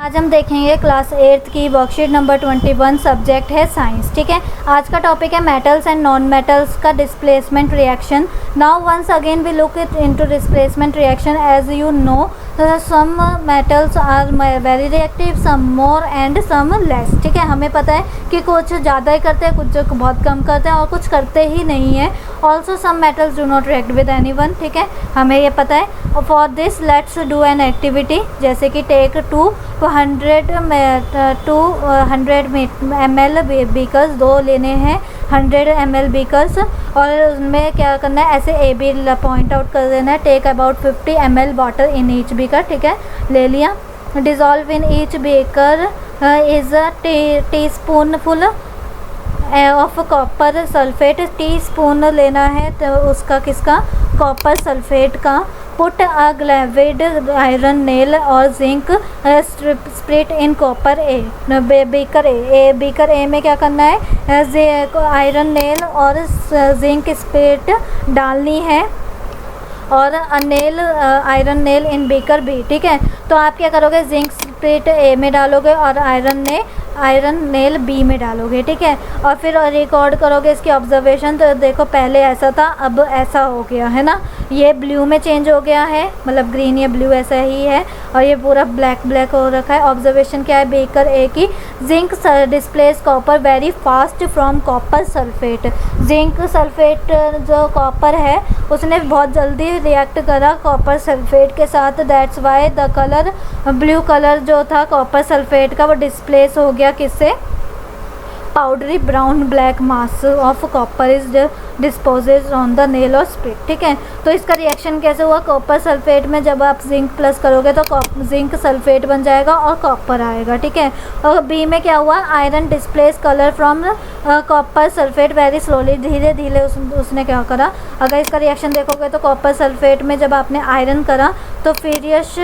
आज हम देखेंगे क्लास 8th की वर्कशीट नंबर 21, सब्जेक्ट है साइंस। ठीक है, आज का टॉपिक है मेटल्स एंड नॉन मेटल्स का displacement reaction. Now once again we look into displacement reaction. As you know some metals are very reactive, some more and some less. ठीक है, हमें पता है कि कुछ ज़्यादा ही करते हैं, कुछ बहुत कम करते हैं और कुछ करते ही नहीं है। Also some metals do not react with anyone. ठीक है, हमें ये पता है। For this let's do an activity, जैसे कि टेक 200 ml बीकर्स, दो लेने हैं 100 ml बीकर्स, और उनमें क्या करना है, ऐसे ए बी पॉइंट आउट कर देना है। Take about 50 ml water in each beaker. ठीक है, ले लिया। Dissolve in each beaker is a teaspoon full of copper sulphate. Teaspoon लेना है तो उसका किसका, कॉपर सल्फेट का। Put a galvanised iron nail और zinc split in copper A beaker A. Beaker A में क्या करना है, आयरन नेल और जिंक स्प्लिट डालनी है, और nail iron nail in beaker B. ठीक है, तो आप क्या करोगे, जिंक स्प्लिट ए में डालोगे और आयरन नेल बी में डालोगे। ठीक है, और फिर रिकॉर्ड करोगे इसकी ऑब्जर्वेशन। तो देखो पहले ऐसा था, अब ऐसा हो गया है ना, ये ब्लू में चेंज हो गया है, मतलब ग्रीन या ब्लू ऐसा ही है, और ये पूरा ब्लैक हो रखा है। ऑब्जर्वेशन क्या है बीकर ए की, zinc displace copper very fast from copper sulphate. Zinc sulphate जो कॉपर है उसने बहुत जल्दी रिएक्ट करा कॉपर सल्फेट के साथ। That's why the colour, blue colour जो था कॉपर सल्फेट का, वो डिस्प्लेस हो गया किससे, powdery brown black mass of copper is disposes on the nail और स्प्लिट। ठीक है, तो इसका रिएक्शन कैसे हुआ, कॉपर सल्फेट में जब आप जिंक प्लस करोगे तो जिंक सल्फेट बन जाएगा और कॉपर आएगा। ठीक है, और बी में क्या हुआ, iron displace colour from copper sulphate very slowly, धीरे धीरे उसने क्या करा। अगर इसका रिएक्शन देखोगे तो कॉपर सल्फेट में जब आपने आयरन करा तो फेरियस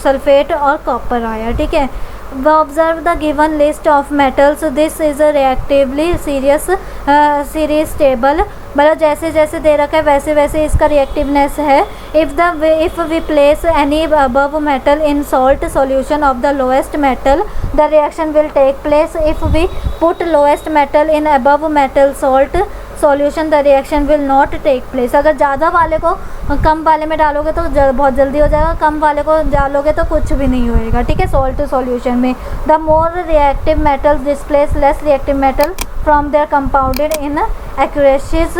सल्फेट और कॉपर आया। ठीक है, observe the given list of metals, this is a reactively series table। मतलब जैसे जैसे दे रखा है वैसे वैसे इसका रिएक्टिवनेस है। if we place any above metal in salt solution of the lowest metal, the reaction will take place। if we put lowest metal in above metal salt solution, the reaction will not take place. अगर ज़्यादा वाले को कम वाले में डालोगे तो बहुत जल्दी हो जाएगा, कम वाले को डालोगे तो कुछ भी नहीं होएगा। ठीक है, सॉल्ट सॉल्यूशन में the more reactive metals displace less reactive metal from their compounded in aqueous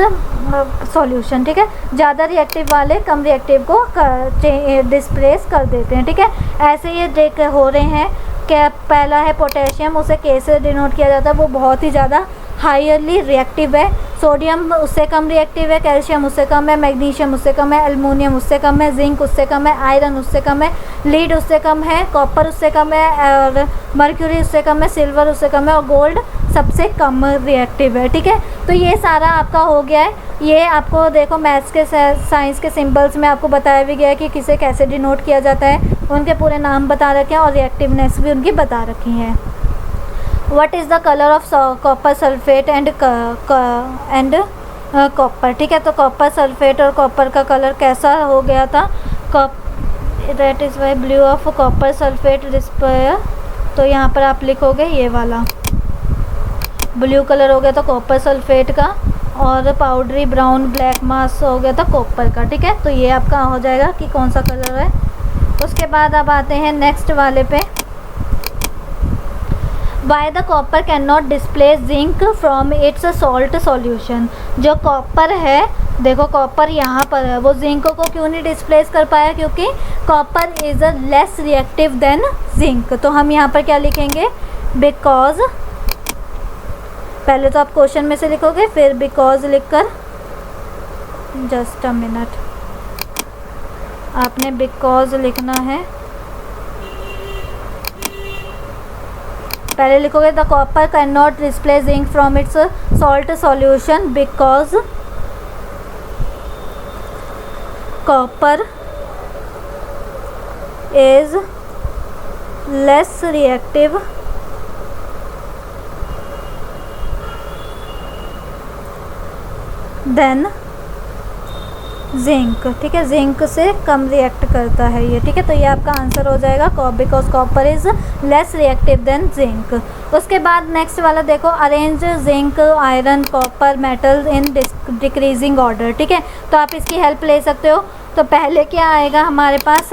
solution. ठीक है, ज़्यादा रिएक्टिव वाले कम रिएक्टिव को डिस्प्लेस कर देते हैं। ठीक है, ऐसे ये देख हो रहे हैं। क्या पहला है पोटेशियम, उसे के से डिनोट किया जाता है, वो बहुत ही ज़्यादा हाईली रिएक्टिव है। सोडियम उससे कम रिएक्टिव है, कैल्शियम उससे कम है, मैग्नीशियम उससे कम है, एल्युमिनियम उससे कम है, जिंक उससे कम है, आयरन उससे कम है, लीड उससे कम है, कॉपर उससे कम है, और मर्क्यूरी उससे कम है, सिल्वर उससे कम है, और गोल्ड सबसे कम रिएक्टिव है। ठीक है, तो ये सारा आपका हो गया है। ये आपको देखो मैथ्स के साइंस के सिंबल्स में आपको बताया भी गया है कि किसे कैसे डिनोट किया जाता है, उनके पूरे नाम बता रखे हैं और रिएक्टिवनेस भी उनकी बता रखी है। What is the color of copper sulfate and copper. ठीक है, तो कॉपर सल्फेट और कॉपर का कलर कैसा हो गया था, that is why blue of copper sulphate display. तो यहाँ पर आप लिखोगे ये वाला ब्लू कलर हो गया था कॉपर सल्फेट का, और पाउडरी ब्राउन ब्लैक मास हो गया था कॉपर का। ठीक है, तो ये आपका हो जाएगा कि कौन सा कलर है। उसके बाद अब आते हैं नेक्स्ट वाले पे। Why the copper cannot displace zinc from its salt solution। जो कॉपर है, देखो कॉपर यहाँ पर है, वो जिंक को क्यों नहीं डिस्प्लेस कर पाया, क्योंकि copper is a less reactive than zinc. तो हम यहाँ पर क्या लिखेंगे, बिकॉज, पहले तो आप क्वेश्चन में से लिखोगे फिर बिकॉज लिखकर, जस्ट अ मिनट, आपने बिकॉज लिखना है। पहले लिखोगे the copper can not displace zinc from its salt solution because copper is less reactive than zinc, ठीक है, जिंक से कम रिएक्ट करता है ये, ठीक है। तो ये आपका आंसर हो जाएगा, because copper is less reactive than zinc. उसके बाद नेक्स्ट वाला देखो, arrange zinc, iron, copper, metal in decreasing order, ठीक है। तो आप इसकी हेल्प ले सकते हो। तो पहले क्या आएगा हमारे पास,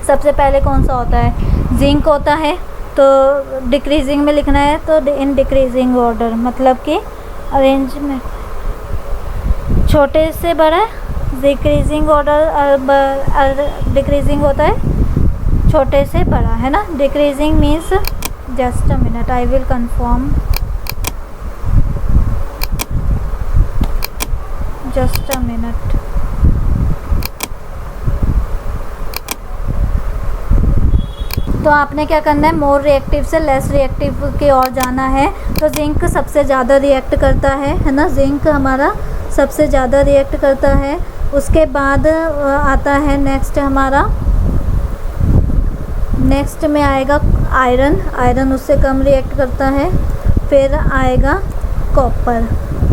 सबसे पहले कौन सा होता है, जिंक होता है। तो डिक्रीजिंग में लिखना है, तो इन डिक्रीजिंग ऑर्डर, मतलब कि अरेंज में छोटे से बड़ा, डिक्रीजिंग ऑर्डर, डिक्रीजिंग होता है छोटे से बड़ा, है ना। Decreasing means, just a minute I will confirm, just a minute. तो आपने क्या करना है, मोर रिएक्टिव से लेस रिएक्टिव की ओर जाना है। तो जिंक सबसे ज़्यादा रिएक्ट करता है ना, जिंक हमारा सबसे ज़्यादा रिएक्ट करता है। उसके बाद आता है नेक्स्ट हमारा, नेक्स्ट में आएगा आयरन, आयरन उससे कम रिएक्ट करता है। फिर आएगा कॉपर,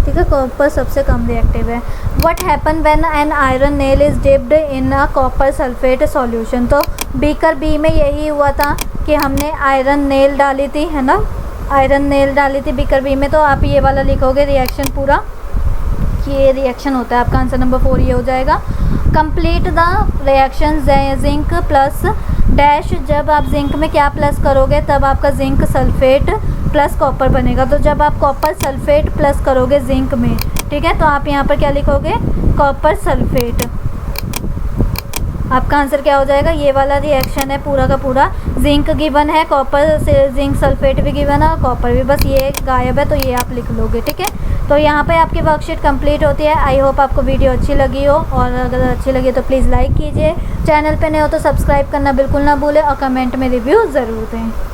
ठीक है, कॉपर सबसे कम रिएक्टिव है। What happen when an iron nail is dipped in a copper sulphate solution. तो बीकर बी में यही हुआ था कि हमने आयरन नेल डाली थी, है ना, आयरन नेल डाली थी बीकर बी में। तो आप ये वाला लिखोगे रिएक्शन पूरा, कि ये रिएक्शन होता है, आपका आंसर नंबर 4 ये हो जाएगा। Complete the reaction zinc plus dash, जब आप जिंक में क्या प्लस करोगे तब आपका जिंक सल्फेट प्लस कॉपर बनेगा। तो जब आप कॉपर सल्फेट प्लस करोगे जिंक में, ठीक है, तो आप यहाँ पर क्या लिखोगे, कॉपर सल्फेट। आपका आंसर क्या हो जाएगा, ये वाला रिएक्शन है पूरा का पूरा। जिंक गिवन है, कॉपर से जिंक सल्फेट भी गिवन है, कॉपर भी, बस ये गायब है, तो ये आप लिख लोगे, ठीक है। तो यहाँ पे आपकी वर्कशीट कंप्लीट होती है। आई होप आपको वीडियो अच्छी लगी हो, और अगर अच्छी लगी तो प्लीज़ लाइक कीजिए, चैनल पे नए हो तो सब्सक्राइब करना बिल्कुल ना भूलें, और कमेंट में रिव्यू ज़रूर दें।